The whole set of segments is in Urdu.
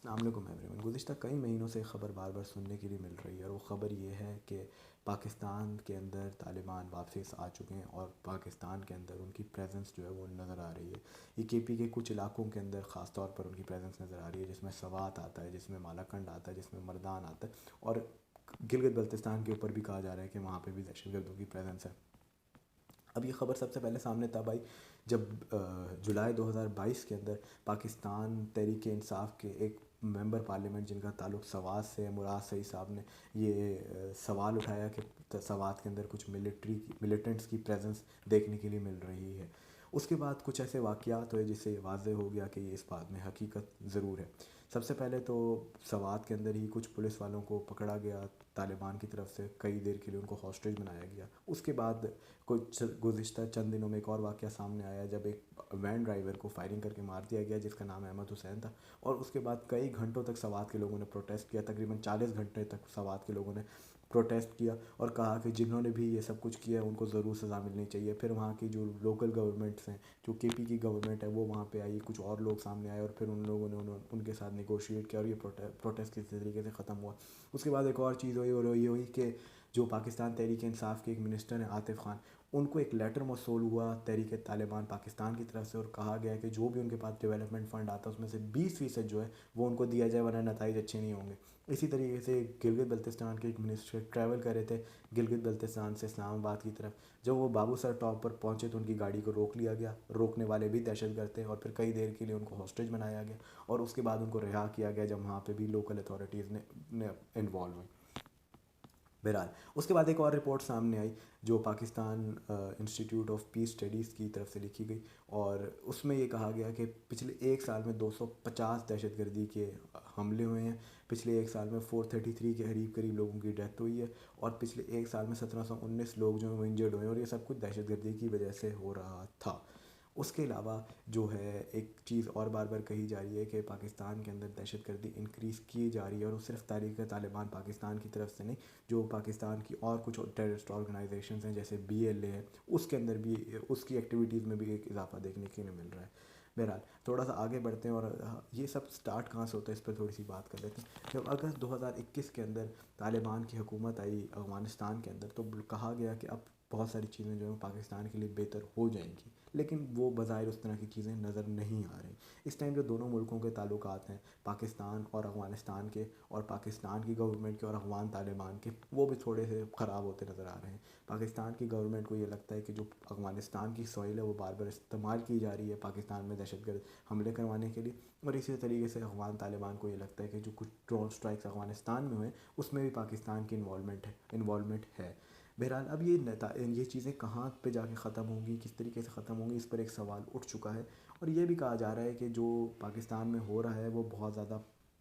السلام علیکم ایوری ون۔ گزشتہ کئی مہینوں سے خبر بار بار سننے کے لیے مل رہی ہے، اور وہ خبر یہ ہے کہ پاکستان کے اندر طالبان واپس آ چکے ہیں اور پاکستان کے اندر ان کی پریزنس جو ہے وہ نظر آ رہی ہے۔ یہ کے پی کے کچھ علاقوں کے اندر خاص طور پر ان کی پریزنس نظر آ رہی ہے، جس میں سوات آتا ہے، جس میں مالاکنڈ آتا ہے، جس میں مردان آتا ہے، اور گلگت بلتستان کے اوپر بھی کہا جا رہا ہے کہ وہاں پہ بھی دہشت گردوں کی پریزنس ہے۔ اب یہ خبر سب سے پہلے سامنے تب آئی جب جولائی 2022 کے اندر پاکستان تحریک انصاف کے ایک ممبر پارلیمنٹ جن کا تعلق سوات سے مراد سعید صاحب نے یہ سوال اٹھایا کہ سوات کے اندر کچھ ملیٹنٹس کی پریزنس دیکھنے کے لیے مل رہی ہے۔ اس کے بعد کچھ ایسے واقعات ہوئے جس سے واضح ہو گیا کہ یہ اس بات میں حقیقت ضرور ہے۔ سب سے پہلے تو سوات کے اندر ہی کچھ پولیس والوں کو پکڑا گیا طالبان کی طرف سے، کئی دیر کے لیے ان کو ہاسٹیج بنایا گیا۔ اس کے بعد کچھ گزشتہ چند دنوں میں ایک اور واقعہ سامنے آیا جب ایک وین ڈرائیور کو فائرنگ کر کے مار دیا گیا جس کا نام احمد حسین تھا، اور اس کے بعد کئی گھنٹوں تک سوات کے لوگوں نے پروٹیسٹ کیا، تقریباً 40 گھنٹے تک سوات کے لوگوں نے پروٹیسٹ کیا اور کہا کہ جنہوں نے بھی یہ سب کچھ کیا ہے ان کو ضرور سزا ملنی چاہیے۔ پھر وہاں کی جو لوکل گورنمنٹس ہیں، جو کے پی کی گورنمنٹ ہے، وہ وہاں پہ آئی، کچھ اور لوگ سامنے آئے اور پھر ان لوگوں نے ان کے ساتھ نیگوشیٹ کیا اور یہ پروٹیسٹ کسی طریقے سے ختم ہوا۔ اس کے بعد ایک اور چیز ہوئی، اور یہ ہوئی کہ جو پاکستان تحریک انصاف کے ایک منسٹر ہیں عاطف خان، ان کو ایک لیٹر موصول ہوا تحریک طالبان پاکستان کی طرف سے، اور کہا گیا کہ جو بھی ان کے پاس ڈیولپمنٹ فنڈ آتا ہے اس میں سے 20% جو ہے وہ ان کو دیا جائے ورنہ نتائج اچھے نہیں ہوں گے۔ اسی طریقے سے گلگت بلتستان کے ایک منسٹر ٹریول کر رہے تھے گلگت بلتستان سے اسلام آباد کی طرف، جب وہ بابو سر ٹاپ پر پہنچے تو ان کی گاڑی کو روک لیا گیا، روکنے والے بھی دہشت گرد تھے، اور پھر کئی دیر کے لیے ان کو ہاسٹیج بنایا گیا اور اس کے بعد ان کو رہا کیا گیا جب وہاں پہ بھی لوکل اتھارٹیز نے انوالو ہوئی۔ بہرحال اس کے بعد ایک اور رپورٹ سامنے آئی جو Pakistan institute of peace studies کی طرف سے لکھی گئی، اور اس میں یہ کہا گیا کہ پچھلے ایک سال میں 250 دہشت گردی کے حملے ہوئے ہیں، پچھلے ایک سال میں 433 کے قریب لوگوں کی ڈیتھ ہوئی ہے، اور پچھلے ایک سال میں 1719 لوگ جو ہیں وہ انجرڈ ہوئے ہیں، اور یہ سب کچھ دہشت گردی کی وجہ سے ہو رہا تھا۔ اس کے علاوہ جو ہے ایک چیز اور بار بار کہی جا رہی ہے کہ پاکستان کے اندر دہشت گردی انکریز کی جا رہی ہے، اور وہ صرف تحریک طالبان پاکستان کی طرف سے نہیں، جو پاکستان کی اور کچھ ٹیررسٹ آرگنائزیشنز ہیں جیسے BLA ہے، اس کے اندر بھی اس کی ایکٹیویٹیز میں بھی ایک اضافہ دیکھنے کے لیے مل رہا ہے۔ بہرحال تھوڑا سا آگے بڑھتے ہیں، اور یہ سب سٹارٹ کہاں سے ہوتا ہے اس پر تھوڑی سی بات کر لیتے ہیں۔ جب اگست 2021 کے اندر طالبان کی حکومت آئی افغانستان کے اندر تو کہا گیا کہ اب بہت ساری چیزیں جو ہیں پاکستان کے لیے بہتر ہو جائیں گی، لیکن وہ بظاہر اس طرح کی چیزیں نظر نہیں آ رہی۔ اس ٹائم جو دونوں ملکوں کے تعلقات ہیں، پاکستان اور افغانستان کے، اور پاکستان کی گورنمنٹ کے اور افغان طالبان کے، وہ بھی تھوڑے سے خراب ہوتے نظر آ رہے ہیں۔ پاکستان کی گورنمنٹ کو یہ لگتا ہے کہ جو افغانستان کی سوئل ہے وہ بار بار استعمال کی جا رہی ہے پاکستان میں دہشت گرد حملے کروانے کے لیے، اور اسی طریقے سے افغان طالبان کو یہ لگتا ہے کہ جو کچھ ڈرون اسٹرائکس افغانستان میں ہوئے اس میں بھی پاکستان کی انوالومنٹ ہے۔ بہرحال اب یہ چیزیں کہاں پہ جا کے ختم ہوں گی، کس طریقے سے ختم ہوں گی، اس پر ایک سوال اٹھ چکا ہے، اور یہ بھی کہا جا رہا ہے کہ جو پاکستان میں ہو رہا ہے وہ بہت زیادہ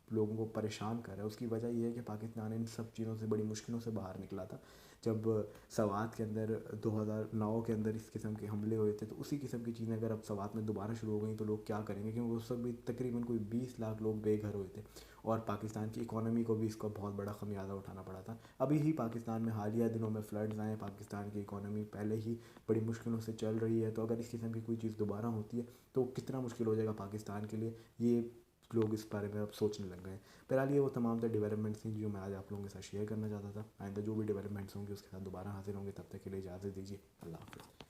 لوگوں کو پریشان کر رہا ہے۔ اس کی وجہ یہ ہے کہ پاکستان ان سب چیزوں سے بڑی مشکلوں سے باہر نکلا تھا جب سوات کے اندر 2009 کے اندر اس قسم کے حملے ہوئے تھے، تو اسی قسم کی چیزیں اگر اب سوات میں دوبارہ شروع ہو گئیں تو لوگ کیا کریں گے، کیونکہ اس وقت بھی تقریباً کوئی 20 لاکھ لوگ بے گھر ہوئے تھے، اور پاکستان کی اکانومی کو بھی اس کا بہت بڑا خمیازہ اٹھانا پڑا تھا۔ ابھی ہی پاکستان میں حالیہ دنوں میں فلڈز آئے ہیں، پاکستان کی اکانومی پہلے ہی بڑی مشکلوں سے چل رہی ہے، تو اگر اس قسم کی کوئی چیز دوبارہ ہوتی ہے تو کتنا مشکل ہو جائے گا پاکستان کے لیے، یہ لوگ اس بارے میں اب سوچنے لگ گئے ہیں۔ بہرحال یہ وہ تمام ڈیولپمنٹس تھیں جو میں آج آپ لوگوں کے ساتھ شیئر کرنا چاہتا تھا۔ آئندہ جو بھی ڈیولپمنٹس ہوں گے اس کے ساتھ دوبارہ حاضر ہوں گے، تب تک کے لیے اجازت دیجیے، اللہ حافظ۔